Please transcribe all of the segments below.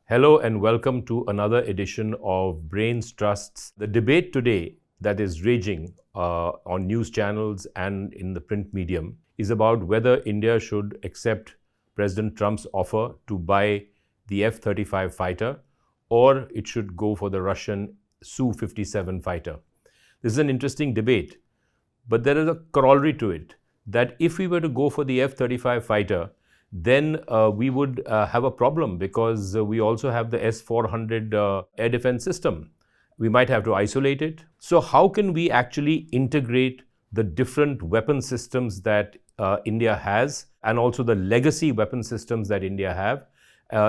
Hello and welcome to another edition of Brains Trusts. The debate today that is raging on news channels and in the print medium is about whether India should accept President Trump's offer to buy the F-35 fighter or it should go for the Russian Su-57 fighter. This is an interesting debate, but there is a corollary to it that if we were to go for the F-35 fighter, then we would have a problem because we also have the S-400 air defense system. We might have to isolate it. So how can we actually integrate the different weapon systems that India has and also the legacy weapon systems that India have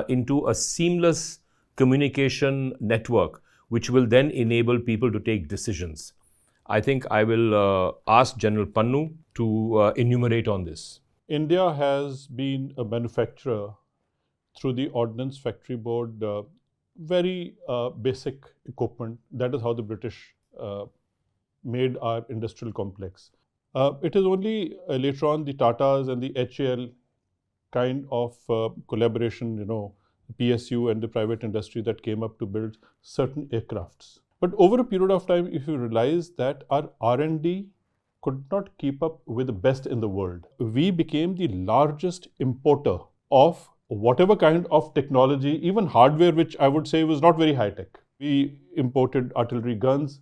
into a seamless communication network, which will then enable people to take decisions? I think I will ask General Pannu to enumerate on this. India has been a manufacturer through the Ordnance Factory Board, very basic equipment. That is how the British made our industrial complex. It is only later on the Tatas and the HAL kind of collaboration, PSU and the private industry that came up to build certain aircrafts. But over a period of time, if you realize that our R&D could not keep up with the best in the world, we became the largest importer of whatever kind of technology, even hardware, which I would say was not very high tech. We imported artillery guns,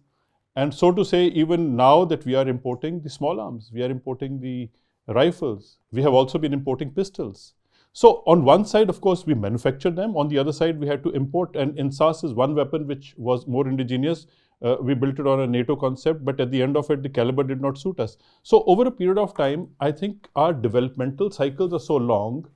and so to say, even now that we are importing the small arms, we are importing the rifles, we have also been importing pistols. So on one side, of course, we manufacture them. On the other side, we had to import, and INSAS is one weapon which was more indigenous. We built it on a NATO concept, but at the end of it, the caliber did not suit us. So over a period of time, I think our developmental cycles are so long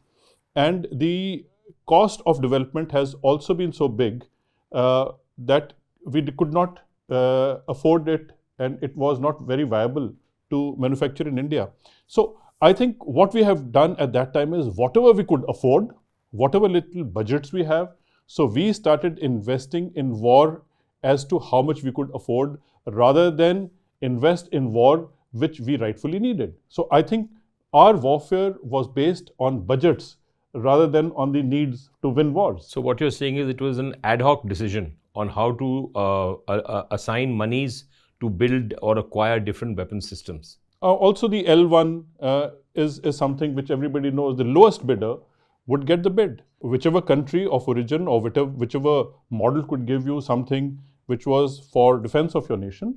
and the cost of development has also been so big that we could not afford it, and it was not very viable to manufacture in India. So I think what we have done at that time is whatever we could afford, whatever little budgets we have, so we started investing in war as to how much we could afford rather than invest in war which we rightfully needed. So I think our warfare was based on budgets rather than on the needs to win wars. So what you're saying is it was an ad hoc decision on how to assign monies to build or acquire different weapon systems. Also the L1 is something which everybody knows. The lowest bidder would get the bid. Whichever country of origin or whichever model could give you something which was for defense of your nation,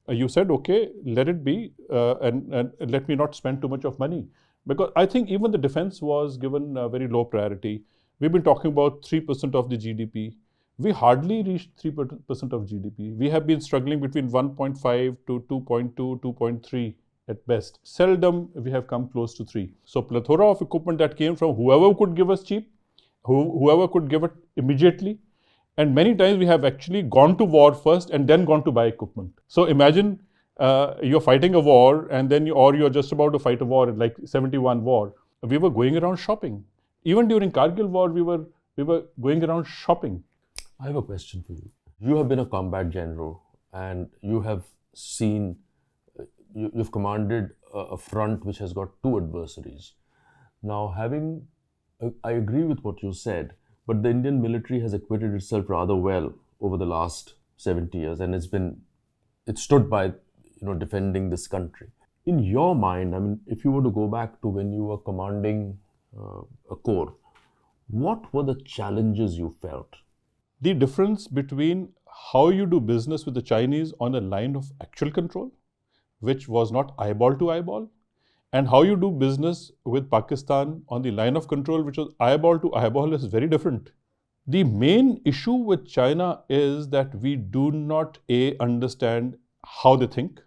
you said, okay, let it be and let me not spend too much of money. Because I think even the defense was given a very low priority. We've been talking about 3% of the GDP. We hardly reached 3% of GDP. We have been struggling between 1.5 to 2.2, 2.3 at best. Seldom we have come close to 3. So plethora of equipment that came from whoever could give us cheap, whoever could give it immediately. And many times we have actually gone to war first and then gone to buy equipment. So imagine you're fighting a war and then you're just about to fight a war, like 71 war. We were going around shopping. Even during Kargil war, we were going around shopping. I have a question for you. You have been a combat general and you have seen, you've commanded a front which has got two adversaries. Now I agree with what you said, but the Indian military has acquitted itself rather well over the last 70 years and it stood by defending this country. In your mind, I mean, if you were to go back to when you were commanding a corps, what were the challenges you felt? The difference between how you do business with the Chinese on a line of actual control, which was not eyeball to eyeball, and how you do business with Pakistan on the line of control, which was eyeball to eyeball, is very different. The main issue with China is that we do not understand how they think,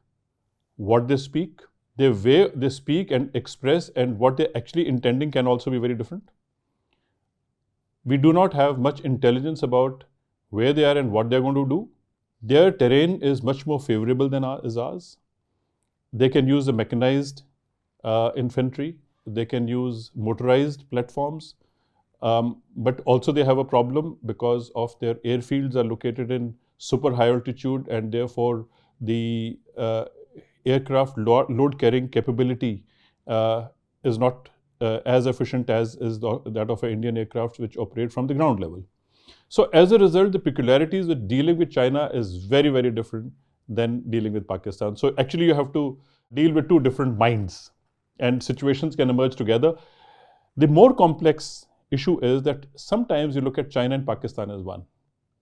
what they speak, the way they speak and express, and what they're actually intending can also be very different. We do not have much intelligence about where they are and what they're going to do. Their terrain is much more favorable than ours. They can use the mechanized infantry. They can use motorized platforms. But also they have a problem because of their airfields are located in super high altitude, and therefore the aircraft load carrying capability is not as efficient as is that of an Indian aircraft which operate from the ground level. So as a result, the peculiarities with dealing with China is very, very different than dealing with Pakistan. So actually you have to deal with two different minds and situations can emerge together. The more complex issue is that sometimes you look at China and Pakistan as one.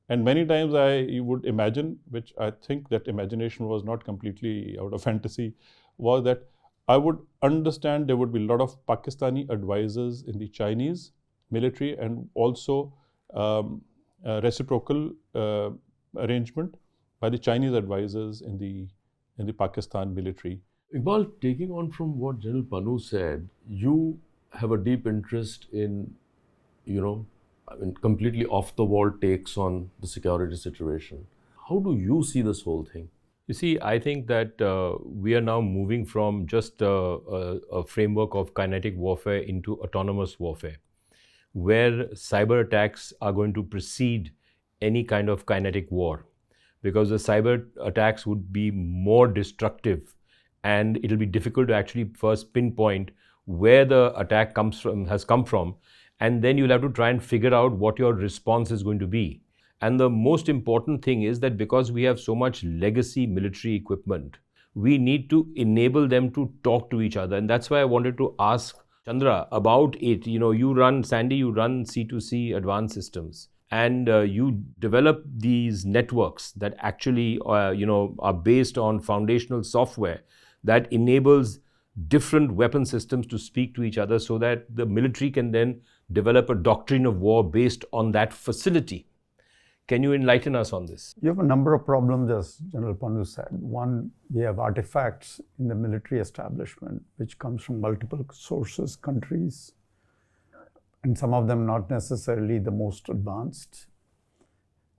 And many times you would imagine, which I think that imagination was not completely out of fantasy, was that I would understand there would be a lot of Pakistani advisors in the Chinese military and also reciprocal arrangement by the Chinese advisors in the Pakistan military. Iqbal, taking on from what General Panu said, you have a deep interest in, completely off-the-wall takes on the security situation. How do you see this whole thing? You see, I think that we are now moving from just a framework of kinetic warfare into autonomous warfare, where cyber attacks are going to precede any kind of kinetic war, because the cyber attacks would be more destructive and it'll be difficult to actually first pinpoint where the attack has come from, and then you'll have to try and figure out what your response is going to be. And the most important thing is that because we have so much legacy military equipment, we need to enable them to talk to each other. And that's why I wanted to ask Chandra about it. You run C2C advanced systems, and you develop these networks that actually, are based on foundational software that enables different weapon systems to speak to each other so that the military can then develop a doctrine of war based on that facility. Can you enlighten us on this? You have a number of problems, as General Panu said. One, we have artifacts in the military establishment, which comes from multiple sources, countries, and some of them not necessarily the most advanced.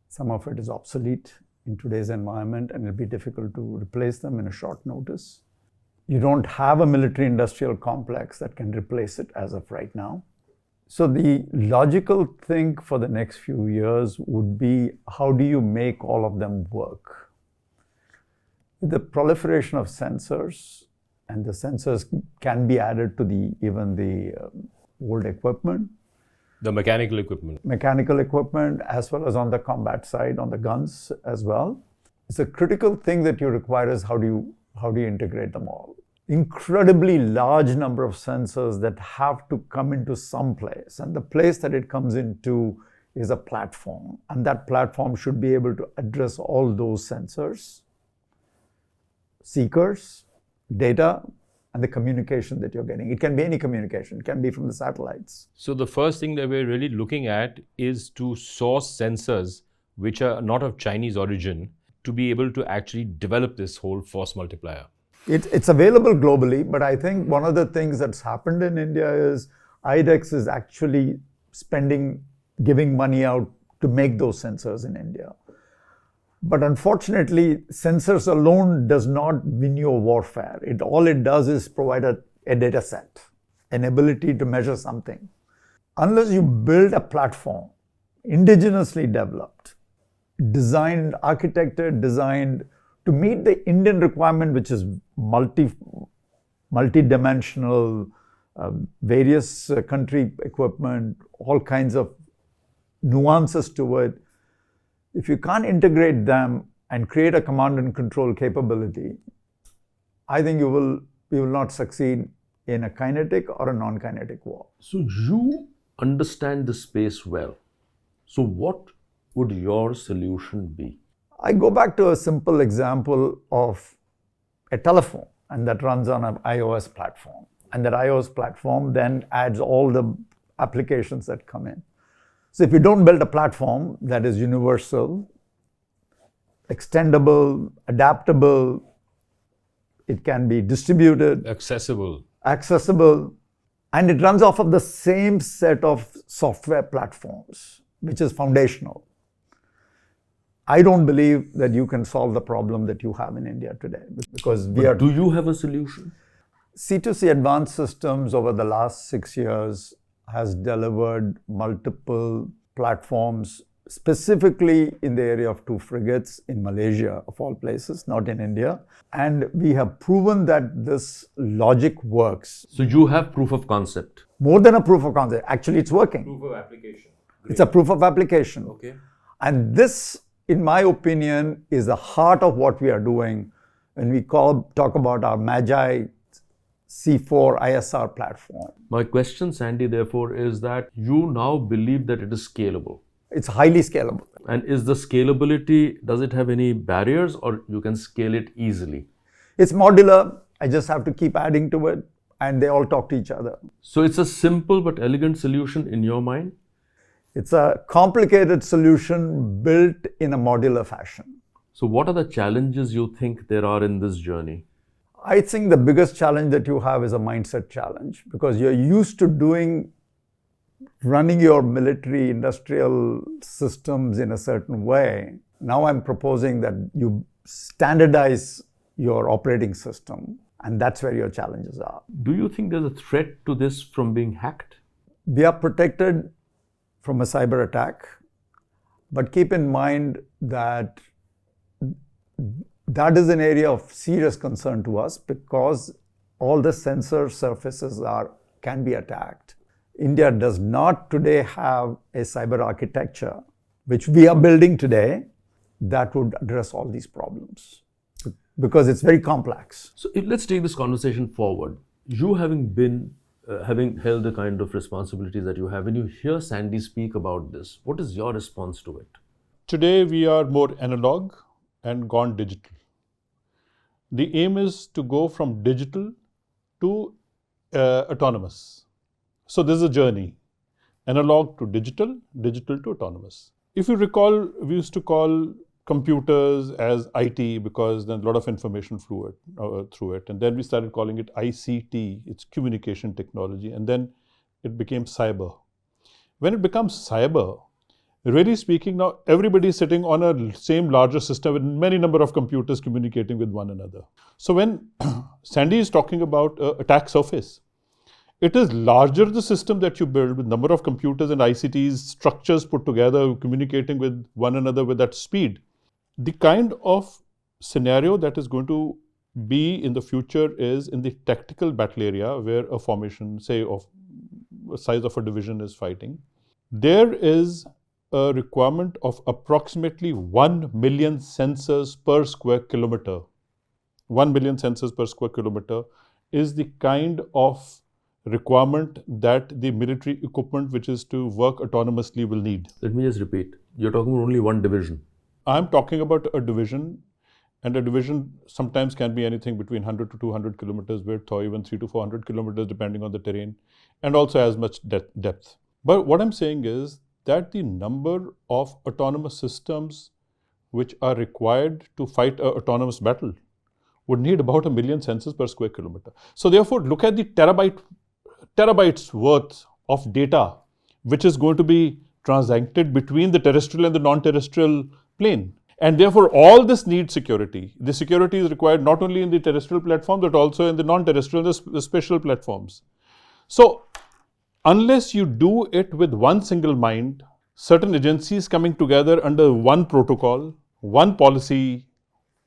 Some of it is obsolete in today's environment, and it'll be difficult to replace them in a short notice. You don't have a military-industrial complex that can replace it as of right now. So the logical thing for the next few years would be, how do you make all of them work? With the proliferation of sensors, and the sensors can be added to even the old equipment. The mechanical equipment. Mechanical equipment, as well as on the combat side, on the guns as well. It's a critical thing that you require is how do you integrate them all? Incredibly large number of sensors that have to come into some place, and the place that it comes into is a platform, and that platform should be able to address all those sensors, seekers, data, and the communication that you're getting. It can be any communication. It can be from the satellites. So the first thing that we're really looking at is to source sensors which are not of Chinese origin to be able to actually develop this whole force multiplier. It's available globally, but I think one of the things that's happened in India is IDEX is actually giving money out to make those sensors in India. But unfortunately, sensors alone does not win you a warfare. All it does is provide a data set, an ability to measure something. Unless you build a platform, indigenously developed, designed, architected, designed to meet the Indian requirement, which is multi-dimensional, various country equipment, all kinds of nuances to it. If you can't integrate them and create a command and control capability, I think you will not succeed in a kinetic or a non-kinetic war. So you understand the space well. So what would your solution be? I go back to a simple example of a telephone, and that runs on an iOS platform. And that iOS platform then adds all the applications that come in. So if you don't build a platform that is universal, extendable, adaptable, it can be distributed, accessible, and it runs off of the same set of software platforms, which is foundational. I don't believe that you can solve the problem that you have in India today, because do you have a solution? C2C Advanced Systems over the last 6 years has delivered multiple platforms, specifically in the area of 2 frigates in Malaysia, of all places, not in India. And we have proven that this logic works. So you have proof of concept? More than a proof of concept. Actually, it's working. proof of application. It's a proof of application. Okay. And this, in my opinion, is the heart of what we are doing when we talk about our Magi C4 ISR platform. My question, Sandy, therefore, is that you now believe that it is scalable. It's highly scalable. And is the scalability, does it have any barriers, or you can scale it easily? It's modular. I just have to keep adding to it, and they all talk to each other. So it's a simple but elegant solution in your mind? It's a complicated solution built in a modular fashion. So what are the challenges you think there are in this journey? I think the biggest challenge that you have is a mindset challenge, because you're used to running your military industrial systems in a certain way. Now I'm proposing that you standardize your operating system, and that's where your challenges are. Do you think there's a threat to this from being hacked? We are protected from a cyber attack, but keep in mind that that is an area of serious concern to us, because all the sensor surfaces can be attacked. India does not today have a cyber architecture, which we are building today, that would address all these problems, because it's very complex. So let's take this conversation forward. You having held the kind of responsibilities that you have, when you hear Sandy speak about this, what is your response to it? Today we are more analog and gone digital. The aim is to go from digital to autonomous. So this is a journey, analog to digital, digital to autonomous. If you recall, we used to call computers as IT because then a lot of information flew through it. And then we started calling it ICT, it's communication technology, and then it became cyber. When it becomes cyber, really speaking, now everybody is sitting on a same larger system with many number of computers communicating with one another. So when Sandy is talking about attack surface, it is larger the system that you build with number of computers and ICTs, structures put together, communicating with one another with that speed. The kind of scenario that is going to be in the future is in the tactical battle area, where a formation, say of the size of a division, is fighting. There is a requirement of approximately 1 million sensors per square kilometer. 1 million sensors per square kilometer is the kind of requirement that the military equipment which is to work autonomously will need. Let me just repeat. You're talking about only one division. I'm talking about a division, and a division sometimes can be anything between 100 to 200 kilometers width, or even 300 to 400 kilometers depending on the terrain, and also as much depth. But what I'm saying is that the number of autonomous systems which are required to fight an autonomous battle would need about 1 million sensors per square kilometer. So therefore, look at the terabytes worth of data which is going to be transacted between the terrestrial and the non-terrestrial plane. And therefore, all this needs security. The security is required not only in the terrestrial platform, but also in the non-terrestrial, the spatial platforms. So unless you do it with one single mind, certain agencies coming together under one protocol, one policy,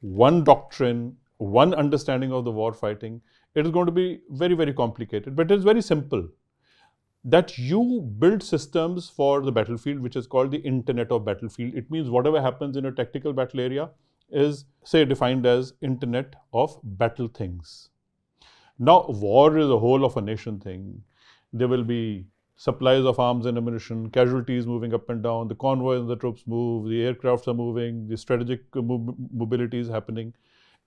one doctrine, one understanding of the war fighting, it is going to be very, very complicated. But it is very simple that you build systems for the battlefield, which is called the Internet of Battlefield. It means whatever happens in a tactical battle area is, say, defined as Internet of Battle Things. Now, war is a whole of a nation thing. There will be supplies of arms and ammunition, casualties moving up and down, the convoys and the troops move, the aircrafts are moving, the strategic mobility is happening.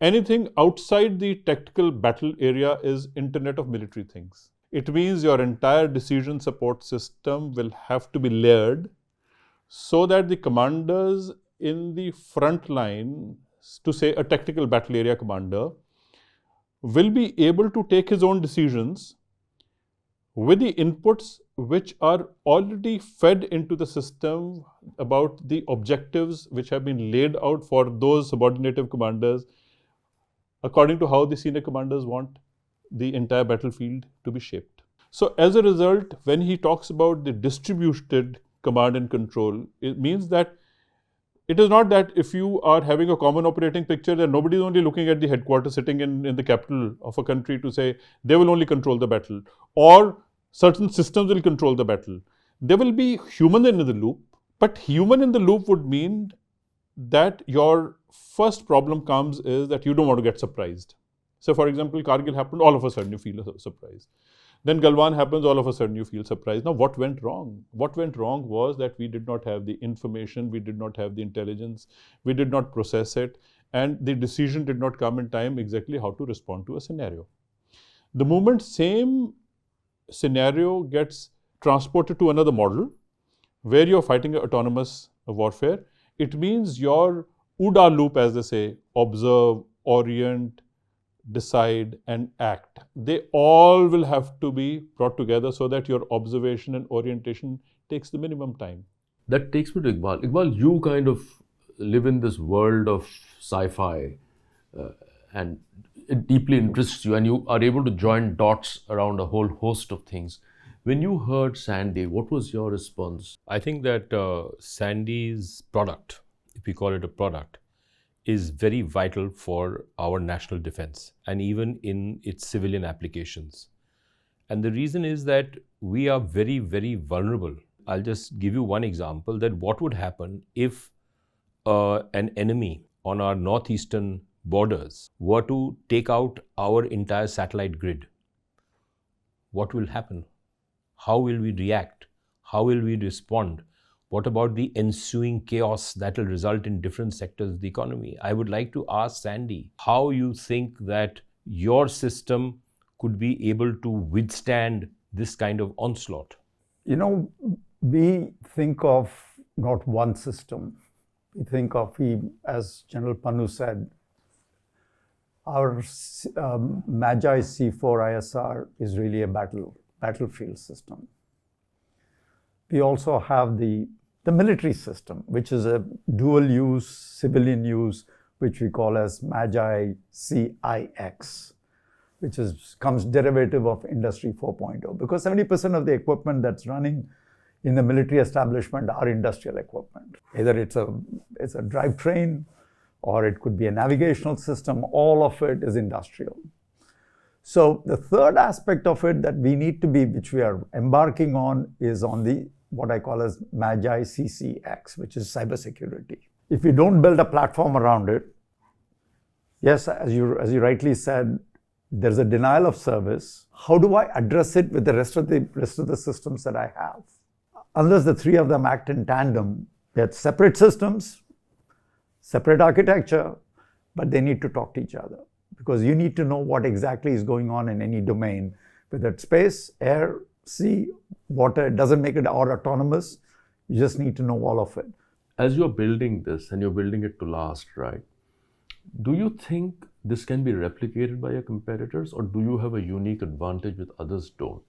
Anything outside the tactical battle area is Internet of Military Things. It means your entire decision support system will have to be layered so that the commanders in the front line, to say a tactical battle area commander, will be able to take his own decisions with the inputs which are already fed into the system about the objectives which have been laid out for those subordinative commanders according to how the senior commanders want the entire battlefield to be shaped. So as a result, when he talks about the distributed command and control, it means that it is not that if you are having a common operating picture, then nobody is only looking at the headquarters sitting in the capital of a country to say they will only control the battle, or certain systems will control the battle. There will be human in the loop, but human in the loop would mean that your first problem comes is that you don't want to get surprised. So, for example, Kargil happened, all of a sudden you feel a surprise. Then Galwan happens, all of a sudden you feel surprised. Now, what went wrong? What went wrong was that we did not have the information, we did not have the intelligence, we did not process it, and the decision did not come in time exactly how to respond to a scenario. The moment same scenario gets transported to another model where you're fighting autonomous warfare, it means your OODA loop, as they say, observe, orient, decide, and act. They all will have to be brought together so that your observation and orientation takes the minimum time. That takes me to Iqbal. Iqbal, you kind of live in this world of sci-fi and it deeply interests you and you are able to join dots around a whole host of things. When you heard Sandy, what was your response? I think that Sandy's product, if we call it a product, is very vital for our national defense and even in its civilian applications. And the reason is that we are very, very vulnerable. I'll just give you one example that what would happen if an enemy on our northeastern borders were to take out our entire satellite grid. What will happen? How will we react? How will we respond? What about the ensuing chaos that will result in different sectors of the economy? I would like to ask Sandy how you think that your system could be able to withstand this kind of onslaught. You know, we think of not one system. We think of, as General Pannu said, our Magi C4 ISR is really a battlefield system. We also have the military system, which is a dual use, civilian use, which we call as Magi CIX, which comes derivative of Industry 4.0, because 70% of the equipment that's running in the military establishment are industrial equipment. Either it's a drivetrain or it could be a navigational system, all of it is industrial. So the third aspect of it that we need to be, which we are embarking on, is on the what I call as Magi CCX, which is cybersecurity. If we don't build a platform around it, yes, as you rightly said, there's a denial of service. How do I address it with the rest of the systems that I have? Unless the three of them act in tandem, they're separate systems, separate architecture, but they need to talk to each other because you need to know what exactly is going on in any domain, whether it's space, air, sea, water. It doesn't make it all autonomous. You just need to know all of it. As you're building this and you're building it to last, right? Do you think this can be replicated by your competitors or do you have a unique advantage which others don't?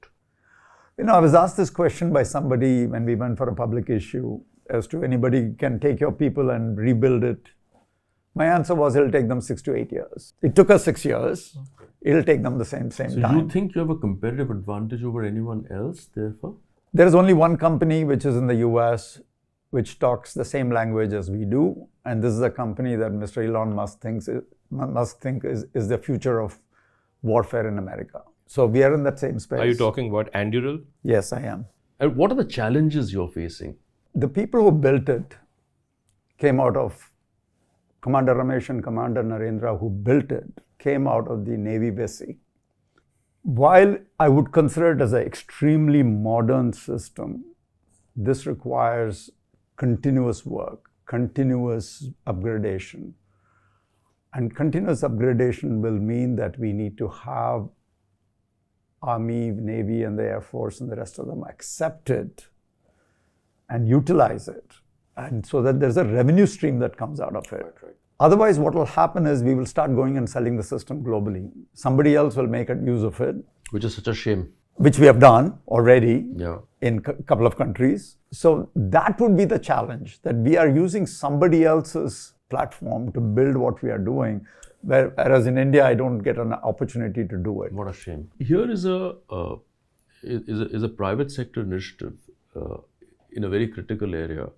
You know, I was asked this question by somebody when we went for a public issue as to anybody can take your people and rebuild it. My answer was it'll take them 6 to 8 years. It took us 6 years. It'll take them the same So time. you think you have a competitive advantage over anyone else, therefore? There is only one company which is in the US which talks the same language as we do. And this is a company that Mr. Elon Musk thinks is the future of warfare in America. So we are in that same space. Are you talking about Anduril? Yes, I am. And what are the challenges you're facing? The people who built it came out of Commander Ramesh and Commander Narendra, who built it, came out of the Navy basic. While I would consider it as an extremely modern system, this requires continuous work, continuous upgradation. And continuous upgradation will mean that we need to have Army, Navy, and the Air Force and the rest of them accept it and utilize it. And so that there's a revenue stream that comes out of it. Right. Otherwise, what will happen is we will start going and selling the system globally. Somebody else will make use of it. Which is such a shame. Which we have done already Yeah. in a couple of countries. So that would be the challenge, that we are using somebody else's platform to build what we are doing, whereas in India, I don't get an opportunity to do it. What a shame. Here is a private sector initiative in a very critical area,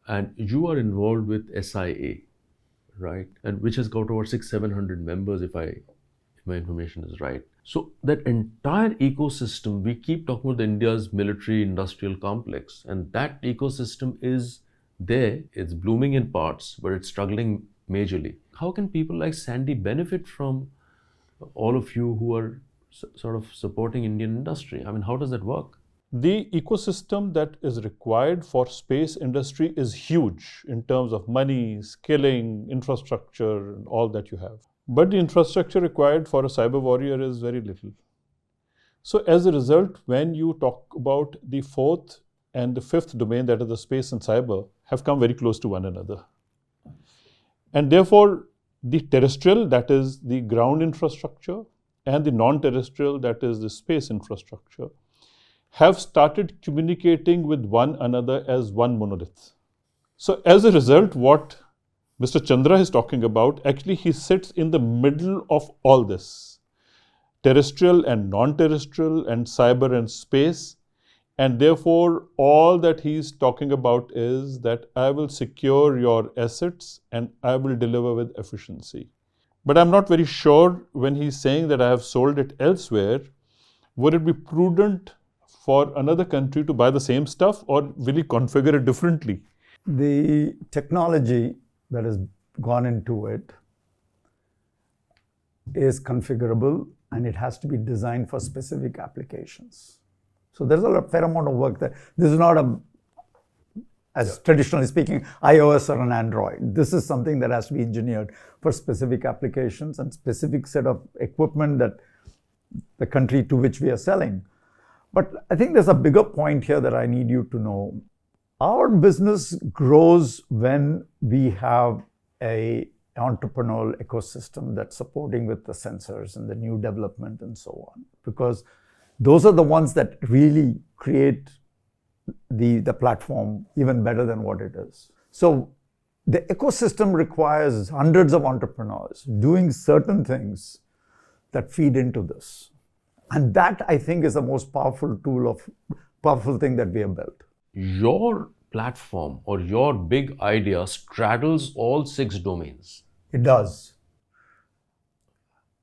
and you are involved with SIA, right? And which has got over 600-700 members, if if my information is right. So that entire ecosystem, we keep talking about India's military industrial complex, and that ecosystem is there, it's blooming in parts, but it's struggling majorly. How can people like Sandy benefit from all of you who are sort of supporting Indian industry? I mean, how does that work? The ecosystem that is required for space industry is huge in terms of money, skilling, infrastructure, and all that you have. But the infrastructure required for a cyber warrior is very little. So as a result, when you talk about the fourth and the fifth domain, that is the space and cyber, have come very close to one another. And therefore, the terrestrial, that is the ground infrastructure, and the non-terrestrial, that is the space infrastructure, have started communicating with one another as one monolith. So as a result, what Mr. Chandra is talking about, actually he sits in the middle of all this. Terrestrial and non-terrestrial and cyber and space. And therefore, all that he's talking about is that I will secure your assets and I will deliver with efficiency. But I'm not very sure when he's saying that I have sold it elsewhere, would it be prudent for another country to buy the same stuff, or will he configure it differently? The technology that has gone into it is configurable and it has to be designed for specific applications. So there's a fair amount of work there. This is not as traditionally speaking, iOS or an Android. This is something that has to be engineered for specific applications and specific set of equipment that the country to which we are selling. But I think there's a bigger point here that I need you to know. Our business grows when we have an entrepreneurial ecosystem that's supporting with the sensors and the new development and so on, because those are the ones that really create the platform even better than what it is. So the ecosystem requires hundreds of entrepreneurs doing certain things that feed into this. And that, I think, is the most powerful thing that we have built. Your platform or your big idea straddles all 6 domains. It does.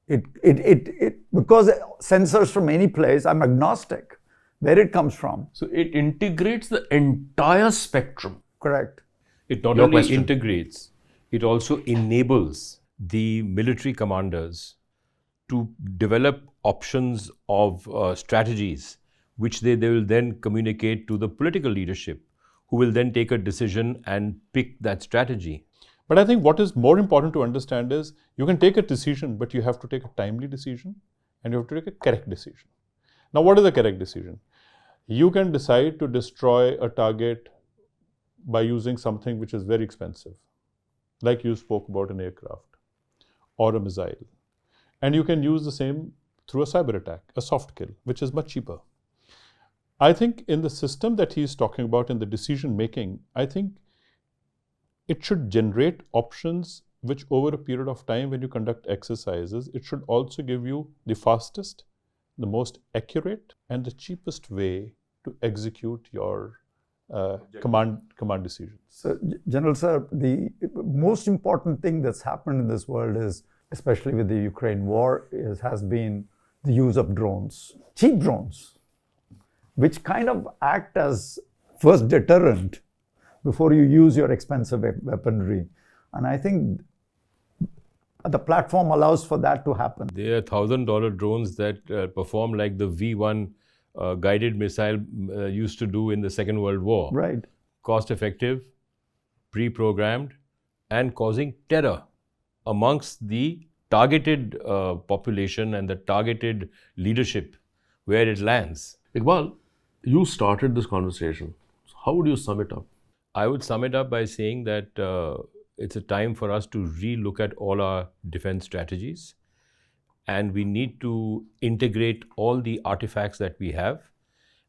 Because sensors from any place, I'm agnostic where it comes from. So it integrates the entire spectrum. Correct. It not Your only question. integrates, it also enables the military commanders to develop options of strategies, which they will then communicate to the political leadership, who will then take a decision and pick that strategy. But I think what is more important to understand is you can take a decision, but you have to take a timely decision and you have to take a correct decision. Now, what is a correct decision? You can decide to destroy a target by using something which is very expensive, like you spoke about an aircraft or a missile. And you can use the same through a cyber attack, a soft kill, which is much cheaper. I think in the system that he's talking about in the decision making, I think it should generate options which over a period of time when you conduct exercises, it should also give you the fastest, the most accurate and the cheapest way to execute your command decisions. So, General Sir, the most important thing that's happened in this world is, especially with the Ukraine war, has been the use of drones, cheap drones, which kind of act as first deterrent before you use your expensive weaponry. And I think the platform allows for that to happen. There are $1,000 drones that perform like the V1 guided missile used to do in the Second World War. Right. Cost effective, pre-programmed, and causing terror amongst the targeted population and the targeted leadership where it lands. Iqbal, you started this conversation. So how would you sum it up? I would sum it up by saying that it's a time for us to re-look at all our defense strategies, and we need to integrate all the artifacts that we have,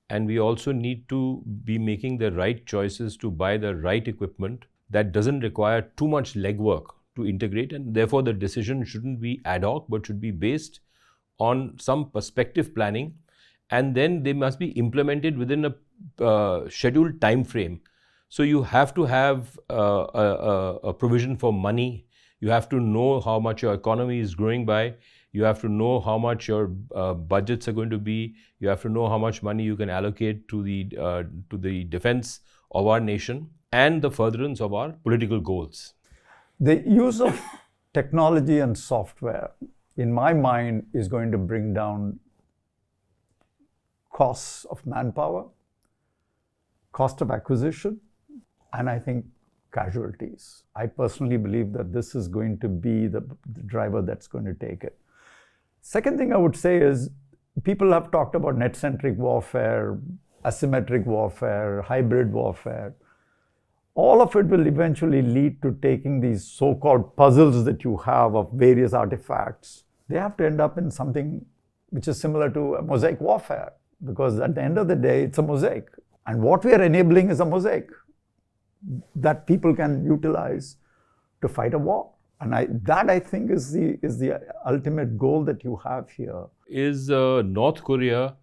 and we also need to be making the right choices to buy the right equipment that doesn't require too much legwork to integrate, and therefore the decision shouldn't be ad hoc but should be based on some perspective planning, and then they must be implemented within a scheduled time frame. So you have to have a provision for money. You have to know how much your economy is growing by. You have to know how much your budgets are going to be. You have to know how much money you can allocate to the defense of our nation and the furtherance of our political goals. The use of technology and software, in my mind, is going to bring down costs of manpower, cost of acquisition, and I think casualties. I personally believe that this is going to be the driver that's going to take it. Second thing I would say is, people have talked about net-centric warfare, asymmetric warfare, hybrid warfare. All of it will eventually lead to taking these so-called puzzles that you have of various artifacts. They have to end up in something which is similar to a mosaic warfare, because at the end of the day, it's a mosaic. And what we are enabling is a mosaic that people can utilize to fight a war. And that I think is the ultimate goal that you have here. Is North Korea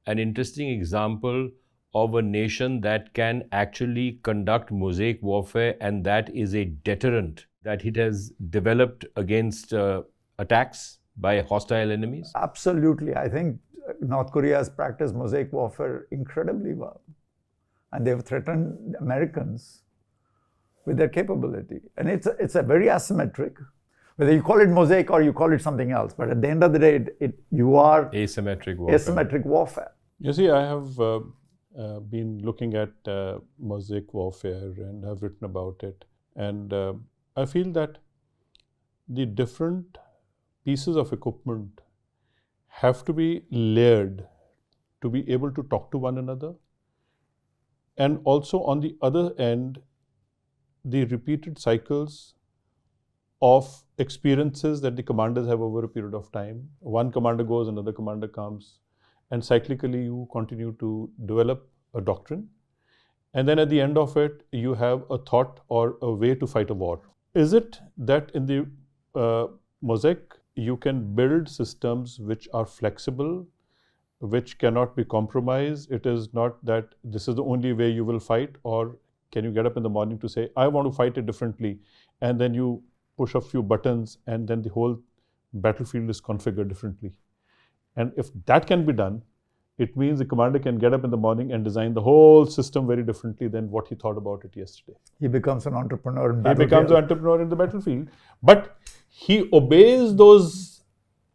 an interesting example of a nation that can actually conduct mosaic warfare, and that is a deterrent that it has developed against attacks by hostile enemies? Absolutely. I think North Korea has practiced mosaic warfare incredibly well. And they've threatened Americans with their capability. And it's a very asymmetric, whether you call it mosaic or you call it something else. But at the end of the day, you are asymmetric warfare. Asymmetric warfare. You see, I have been looking at mosaic warfare and have written about it. And I feel that the different pieces of equipment have to be layered to be able to talk to one another. And also on the other end, the repeated cycles of experiences that the commanders have over a period of time. One commander goes, another commander comes, and cyclically you continue to develop a doctrine. And then at the end of it, you have a thought or a way to fight a war. Is it that in the mosaic, you can build systems which are flexible, which cannot be compromised? It is not that this is the only way you will fight, or can you get up in the morning to say, I want to fight it differently, and then you push a few buttons and then the whole battlefield is configured differently. And if that can be done, it means the commander can get up in the morning and design the whole system very differently than what he thought about it yesterday. He becomes an entrepreneur in He battlefield. becomes an entrepreneur in the battlefield, but he obeys those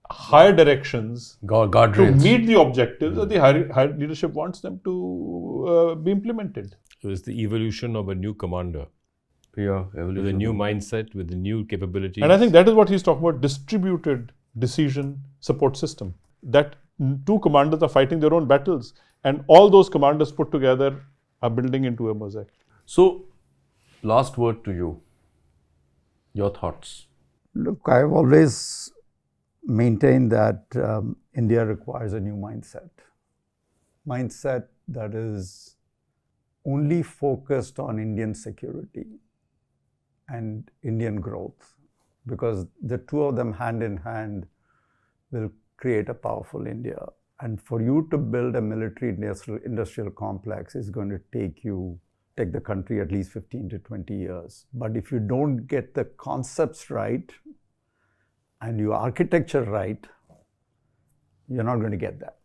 higher directions to Guardrails. meet the objectives that the higher leadership wants them to be implemented. So it's the evolution of a new commander Yeah, with a evolution. new mindset, with the new capabilities. And I think that is what he's talking about, distributed decision support system. That two commanders are fighting their own battles, and all those commanders put together are building into a mosaic. So, last word to you. Your thoughts. Look, I've always maintained that India requires a new mindset. Mindset that is only focused on Indian security and Indian growth, because the two of them hand in hand will create a powerful India. And for you to build a military industrial complex is going to take the country at least 15 to 20 years. But if you don't get the concepts right and your architecture right, you're not going to get that.